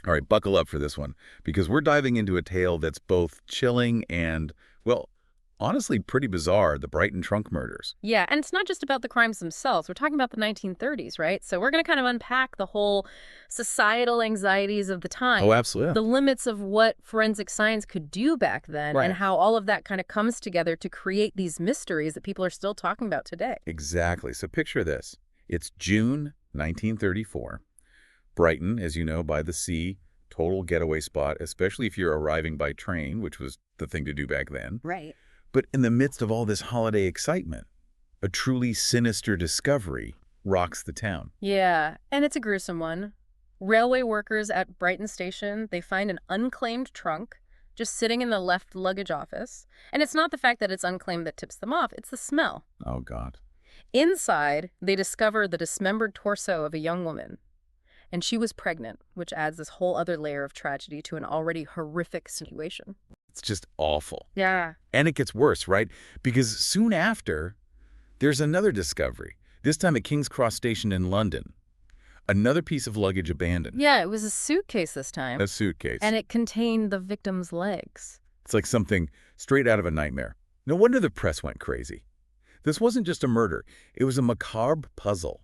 All right, buckle up for this one, because we're diving into a tale that's both chilling and, well, honestly pretty bizarre, the Brighton Trunk Murders. Yeah, and it's not just about the crimes themselves. We're talking about the 1930s, right? So we're going to kind of unpack the whole societal anxieties of the Oh, time, absolutely. the limits of what forensic science could do back then, and Right. how all of that kind of comes together to create these mysteries that people are still talking about today. Exactly. So picture this. It's June 1934. Brighton, as you know, by the sea, total getaway spot, especially if you're arriving by train, which was the thing to do back then. Right. But in the midst of all this holiday excitement, a truly sinister discovery rocks the town. Yeah, and it's a gruesome one. Railway workers at Brighton Station, they find an unclaimed trunk just sitting in the left luggage office. And it's not the fact that it's unclaimed that tips them off, it's the smell. Oh, God. Inside, they discover the dismembered torso of a young woman. And she was pregnant, which adds this whole other layer of tragedy to an already horrific situation. It's just awful. Yeah. And it gets worse, right? Because soon after, there's another discovery, this time at King's Cross Station in London. Another piece of luggage abandoned. Yeah, it was a suitcase this time. A suitcase. And it contained the victim's legs. It's like something straight out of a nightmare. No wonder the press went crazy. This wasn't just a murder. It was a macabre puzzle.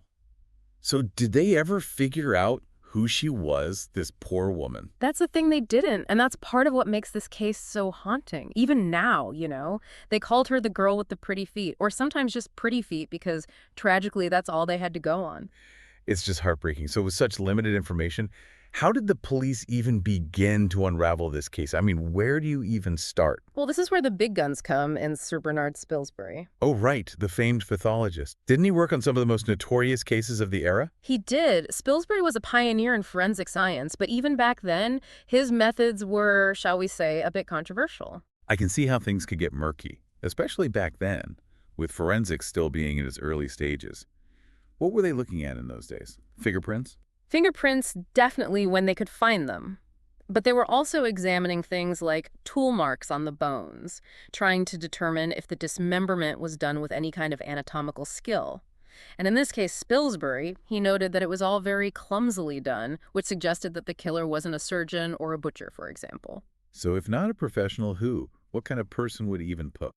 So did they ever figure out who she was, this poor woman? That's the thing they didn't, and that's part of what makes this case so haunting. Even now, they called her the girl with the pretty feet, or sometimes just pretty feet because tragically that's all they had to go on. It's just heartbreaking. So with such limited information, how did the police even begin to unravel this case? I mean, where do you even start? Well, this is where the big guns come in Sir Bernard Spilsbury. Oh, right, the famed pathologist. Didn't he work on some of the most notorious cases of the era? He did. Spilsbury was a pioneer in forensic science, but even back then, his methods were, shall we say, a bit controversial. I can see how things could get murky, especially back then, with forensics still being in its early stages. What were they looking at in those days? Fingerprints? Fingerprints, definitely when they could find them. But they were also examining things like tool marks on the bones, trying to determine if the dismemberment was done with any kind of anatomical skill. And in this case, Spilsbury, he noted that it was all very clumsily done, which suggested that the killer wasn't a surgeon or a butcher, for example. So if not a professional, who? What kind of person would even poke?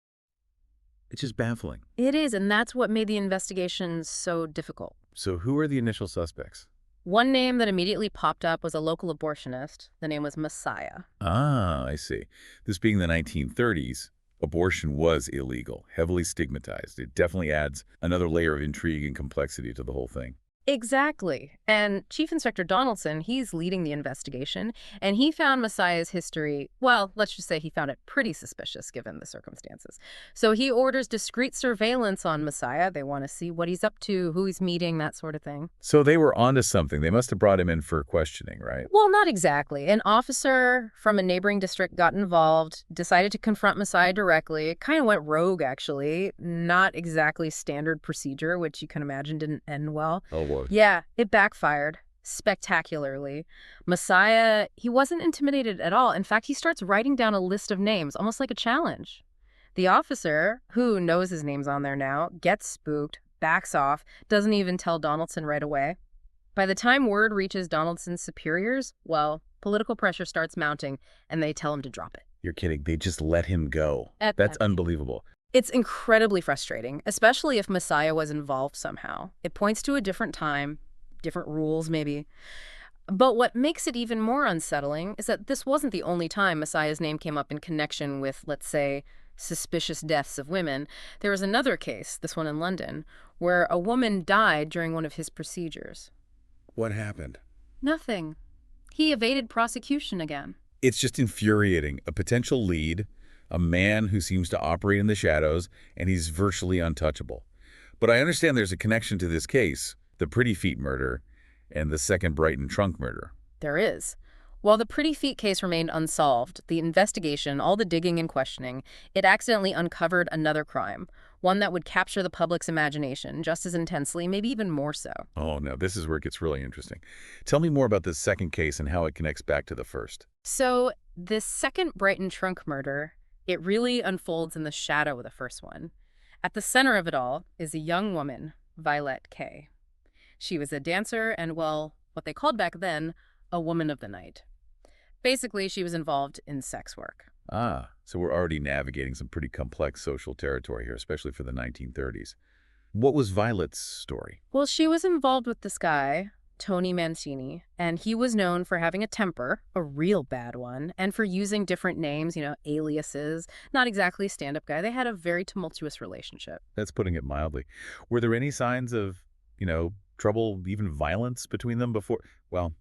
It's just baffling. It is, and that's what made the investigation so difficult. So who are the initial suspects? One name that immediately popped up was a local abortionist. The name was Messiah. Ah, I see. This being the 1930s, abortion was illegal, heavily stigmatized. It definitely adds another layer of intrigue and complexity to the whole thing. Exactly. And Chief Inspector Donaldson, he's leading the investigation, and he found Messiah's history, well, let's just say he found it pretty suspicious given the circumstances. So he orders discreet surveillance on Messiah. They want to see what he's up to, who he's meeting, that sort of thing. So they were onto something. They must have brought him in for questioning, right? Well, not exactly. An officer from a neighboring district got involved, decided to confront Messiah directly. It kind of went rogue, actually. Not exactly standard procedure, which you can imagine didn't end well. Oh, boy. Yeah, it backfired spectacularly. Messiah, he wasn't intimidated at all. In fact, he starts writing down a list of names, almost like a challenge. The officer, who knows his name's on there now, gets spooked, backs off, doesn't even tell Donaldson right away. By the time word reaches Donaldson's superiors, well, political pressure starts mounting, and they tell him to drop it. You're kidding. They just let him go. At That's that- unbelievable. It's incredibly frustrating, especially if Messiah was involved somehow. It points to a different time, different rules maybe. But what makes it even more unsettling is that this wasn't the only time Messiah's name came up in connection with, let's say, suspicious deaths of women. There was another case, this one in London, where a woman died during one of his procedures. What happened? Nothing. He evaded prosecution again. It's just infuriating. A potential lead, a man who seems to operate in the shadows, and he's virtually untouchable. But I understand there's a connection to this case, the Pretty Feet murder, and the second Brighton Trunk murder. There is. While the Pretty Feet case remained unsolved, the investigation, all the digging and questioning, it accidentally uncovered another crime, one that would capture the public's imagination just as intensely, maybe even more so. Oh, no, this is where it gets really interesting. Tell me more about this second case and how it connects back to the first. So this second Brighton Trunk murder, it really unfolds in the shadow of the first one. At the center of it all is a young woman, Violet Kay. She was a dancer and, well, what they called back then, a woman of the night. Basically, she was involved in sex work. Ah, so we're already navigating some pretty complex social territory here, especially for the 1930s. What was Violet's story? Well, she was involved with this guy, Tony Mancini, and he was known for having a temper, a real bad one, and for using different names, aliases. Not exactly a stand-up guy. They had a very tumultuous relationship. That's putting it mildly. Were there any signs of, trouble, even violence between them before? Well,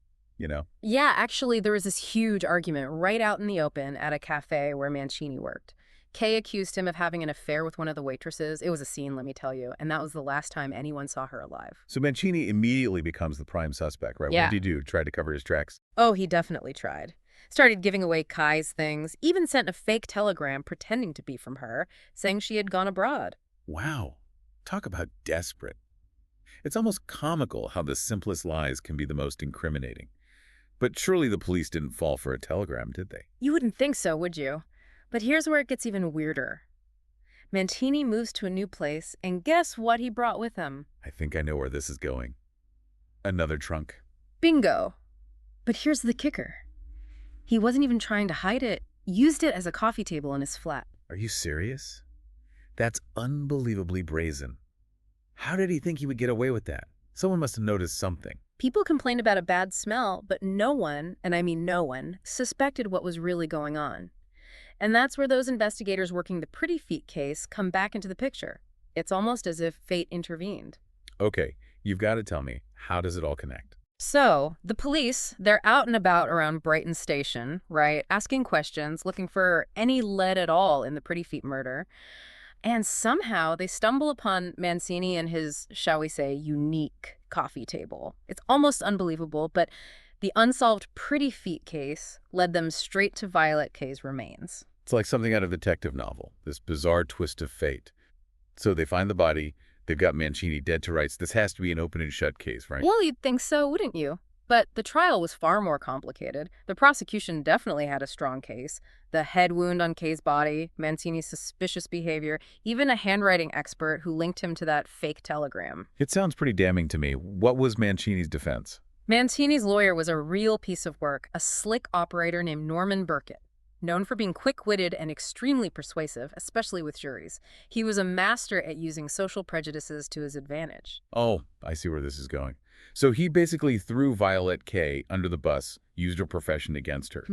Yeah, actually, there was this huge argument right out in the open at a cafe where Mancini worked. Kay accused him of having an affair with one of the waitresses. It was a scene, let me tell you, and that was the last time anyone saw her alive. So Mancini immediately becomes the prime suspect, right? What Yeah. did he do? Try to cover his tracks? Oh, he definitely tried. Started giving away Kai's things, even sent a fake telegram pretending to be from her, saying she had gone abroad. Wow. Talk about desperate. It's almost comical how the simplest lies can be the most incriminating. But surely the police didn't fall for a telegram, did they? You wouldn't think so, would you? But here's where it gets even weirder. Mantini moves to a new place, and guess what he brought with him? I think I know where this is going. Another trunk. Bingo! But here's the kicker. He wasn't even trying to hide it, used it as a coffee table in his flat. Are you serious? That's unbelievably brazen. How did he think he would get away with that? Someone must have noticed something. People complained about a bad smell, but no one, and I mean no one, suspected what was really going on. And that's where those investigators working the Pretty Feet case come back into the picture. It's almost as if fate intervened. Okay, you've got to tell me, how does it all connect? So, the police, they're out and about around Brighton Station, right, asking questions, looking for any lead at all in the Pretty Feet murder. And somehow they stumble upon Mancini and his, shall we say, unique coffee table. It's almost unbelievable, but the unsolved Pretty Feet case led them straight to Violet Kay's remains. It's like something out of a detective novel, this bizarre twist of fate. So they find the body, they've got Mancini dead to rights. This has to be an open and shut case, right? Well, you'd think so, wouldn't you? But the trial was far more complicated. The prosecution definitely had a strong case. The head wound on Kay's body, Mancini's suspicious behavior, even a handwriting expert who linked him to that fake telegram. It sounds pretty damning to me. What was Mancini's defense? Mancini's lawyer was a real piece of work, a slick operator named Norman Burkett, known for being quick-witted and extremely persuasive, especially with juries. He was a master at using social prejudices to his advantage. Oh, I see where this is going. So he basically threw Violet Kay under the bus, used her profession against her.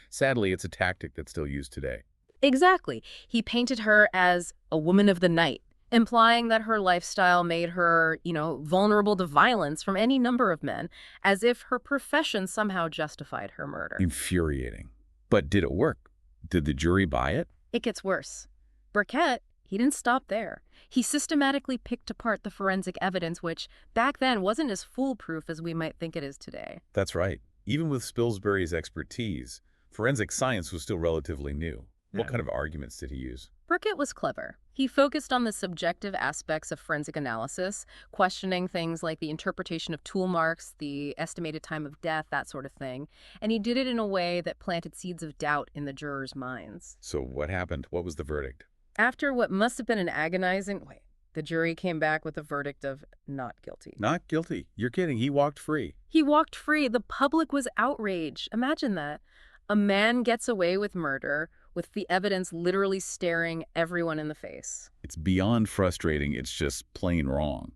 Sadly, it's a tactic that's still used today. Exactly. He painted her as a woman of the night, implying that her lifestyle made her, vulnerable to violence from any number of men, as if her profession somehow justified her murder. Infuriating. But did it work? Did the jury buy it? It gets worse. Burkett, he didn't stop there. He systematically picked apart the forensic evidence, which back then wasn't as foolproof as we might think it is today. That's right. Even with Spilsbury's expertise, forensic science was still relatively new. What kind of arguments did he use? Burkett was clever. He focused on the subjective aspects of forensic analysis, questioning things like the interpretation of tool marks, the estimated time of death, that sort of thing. And he did it in a way that planted seeds of doubt in the jurors' minds. So what happened? What was the verdict? After what must have been an agonizing wait, the jury came back with a verdict of not guilty. Not guilty. You're kidding. He walked free. He walked free. The public was outraged. Imagine that. A man gets away with murder with the evidence literally staring everyone in the face. It's beyond frustrating. It's just plain wrong.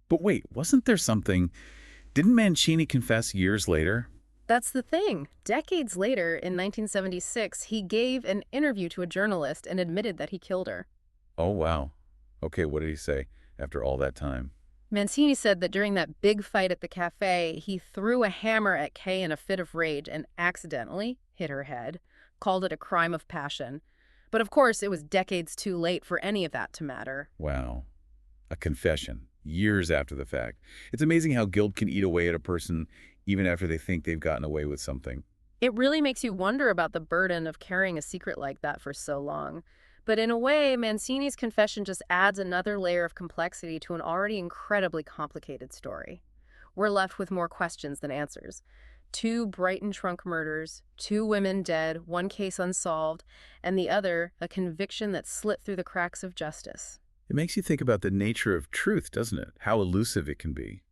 But wait, wasn't there something? Didn't Mancini confess years later? That's the thing. Decades later, in 1976, he gave an interview to a journalist and admitted that he killed her. Oh, wow. Okay, what did he say after all that time? Mancini said that during that big fight at the cafe, he threw a hammer at Kay in a fit of rage and accidentally hit her head, called it a crime of passion. But of course, it was decades too late for any of that to matter. Wow. A confession, years after the fact. It's amazing how guilt can eat away at a person even after they think they've gotten away with something. It really makes you wonder about the burden of carrying a secret like that for so long. But in a way, Mancini's confession just adds another layer of complexity to an already incredibly complicated story. We're left with more questions than answers. 2 Brighton Trunk murders, 2 women dead, 1 case unsolved, and the other, a conviction that slipped through the cracks of justice. It makes you think about the nature of truth, doesn't it? How elusive it can be.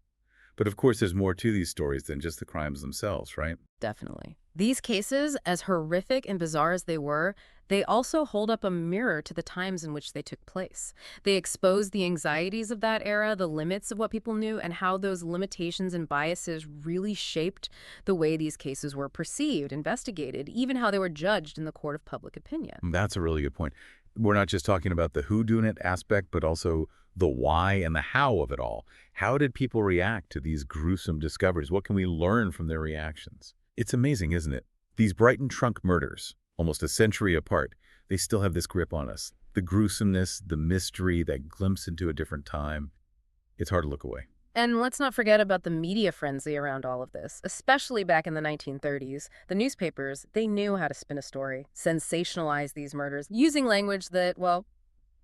But of course, there's more to these stories than just the crimes themselves, right? Definitely. These cases, as horrific and bizarre as they were, they also hold up a mirror to the times in which they took place. They expose the anxieties of that era, the limits of what people knew, and how those limitations and biases really shaped the way these cases were perceived, investigated, even how they were judged in the court of public opinion. That's a really good point. We're not just talking about the whodunit aspect, but also the why and the how of it all. How did people react to these gruesome discoveries? What can we learn from their reactions? It's amazing, isn't it? These Brighton Trunk murders, almost a century apart, they still have this grip on us. The gruesomeness, the mystery, that glimpse into a different time. It's hard to look away. And let's not forget about the media frenzy around all of this, especially back in the 1930s. The newspapers, they knew how to spin a story, sensationalize these murders, using language that, well,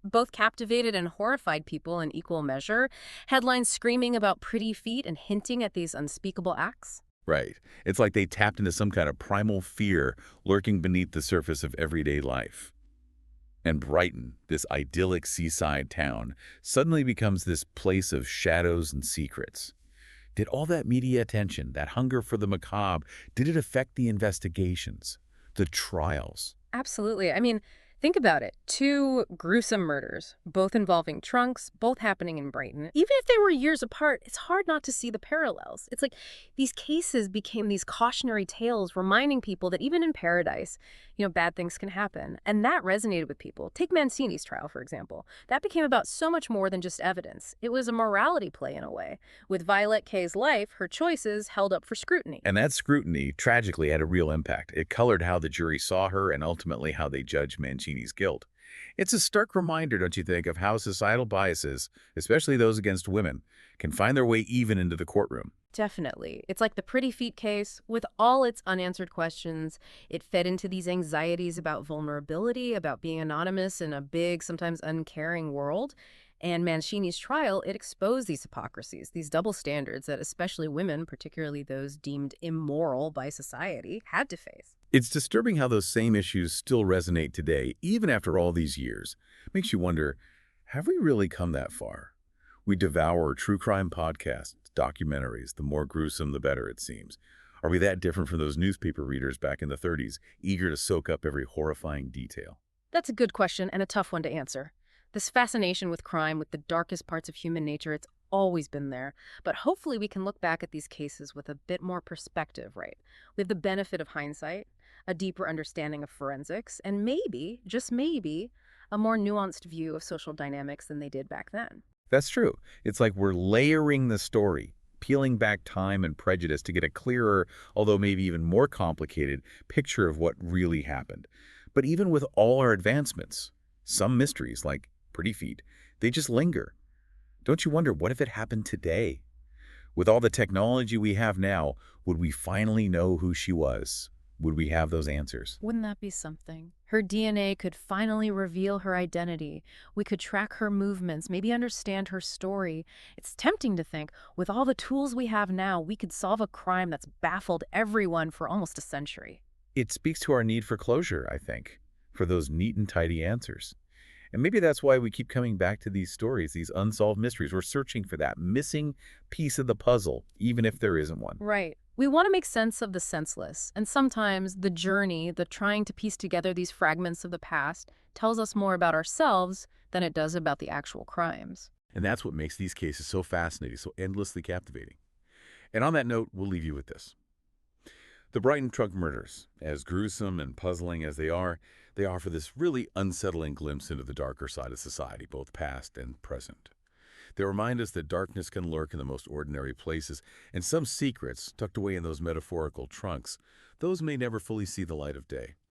both captivated and horrified people in equal measure. Headlines screaming about pretty feet and hinting at these unspeakable acts. Right. It's like they tapped into some kind of primal fear lurking beneath the surface of everyday life. And Brighton, this idyllic seaside town, suddenly becomes this place of shadows and secrets. Did all that media attention, that hunger for the macabre, did it affect the investigations, the trials? Absolutely. I mean, think about it. Two gruesome murders, both involving trunks, both happening in Brighton. Even if they were years apart, it's hard not to see the parallels. It's like these cases became these cautionary tales reminding people that even in paradise, bad things can happen. And that resonated with people. Take Mancini's trial, for example. That became about so much more than just evidence. It was a morality play in a way. With Violet Kay's life, her choices held up for scrutiny. And that scrutiny tragically had a real impact. It colored how the jury saw her and ultimately how they judged Mancini's guilt. It's a stark reminder, don't you think, of how societal biases, especially those against women, can find their way even into the courtroom. Definitely. It's like the Pretty Feet case, with all its unanswered questions. It fed into these anxieties about vulnerability, about being anonymous in a big, sometimes uncaring world. And Mancini's trial, it exposed these hypocrisies, these double standards that especially women, particularly those deemed immoral by society, had to face. It's disturbing how those same issues still resonate today, even after all these years. Makes you wonder, have we really come that far? We devour true crime podcasts, documentaries. The more gruesome, the better, it seems. Are we that different from those newspaper readers back in the 30s, eager to soak up every horrifying detail? That's a good question and a tough one to answer. This fascination with crime, with the darkest parts of human nature, it's always been there. But hopefully we can look back at these cases with a bit more perspective, right? We have the benefit of hindsight, a deeper understanding of forensics, and maybe, just maybe, a more nuanced view of social dynamics than they did back then. That's true. It's like we're layering the story, peeling back time and prejudice to get a clearer, although maybe even more complicated, picture of what really happened. But even with all our advancements, some mysteries, like Pretty Feet, they just linger. Don't you wonder, what if it happened today? With all the technology we have now, would we finally know who she was? Would we have those answers? Wouldn't that be something? Her DNA could finally reveal her identity. We could track her movements, maybe understand her story. It's tempting to think, with all the tools we have now, we could solve a crime that's baffled everyone for almost a century. It speaks to our need for closure, I think, for those neat and tidy answers. And maybe that's why we keep coming back to these stories, these unsolved mysteries. We're searching for that missing piece of the puzzle, even if there isn't one. Right. We want to make sense of the senseless, and sometimes the journey, the trying to piece together these fragments of the past, tells us more about ourselves than it does about the actual crimes. And that's what makes these cases so fascinating, so endlessly captivating. And on that note, we'll leave you with this. The Brighton Trunk Murders, as gruesome and puzzling as they offer this really unsettling glimpse into the darker side of society, both past and present. They remind us that darkness can lurk in the most ordinary places, and some secrets, tucked away in those metaphorical trunks, those may never fully see the light of day.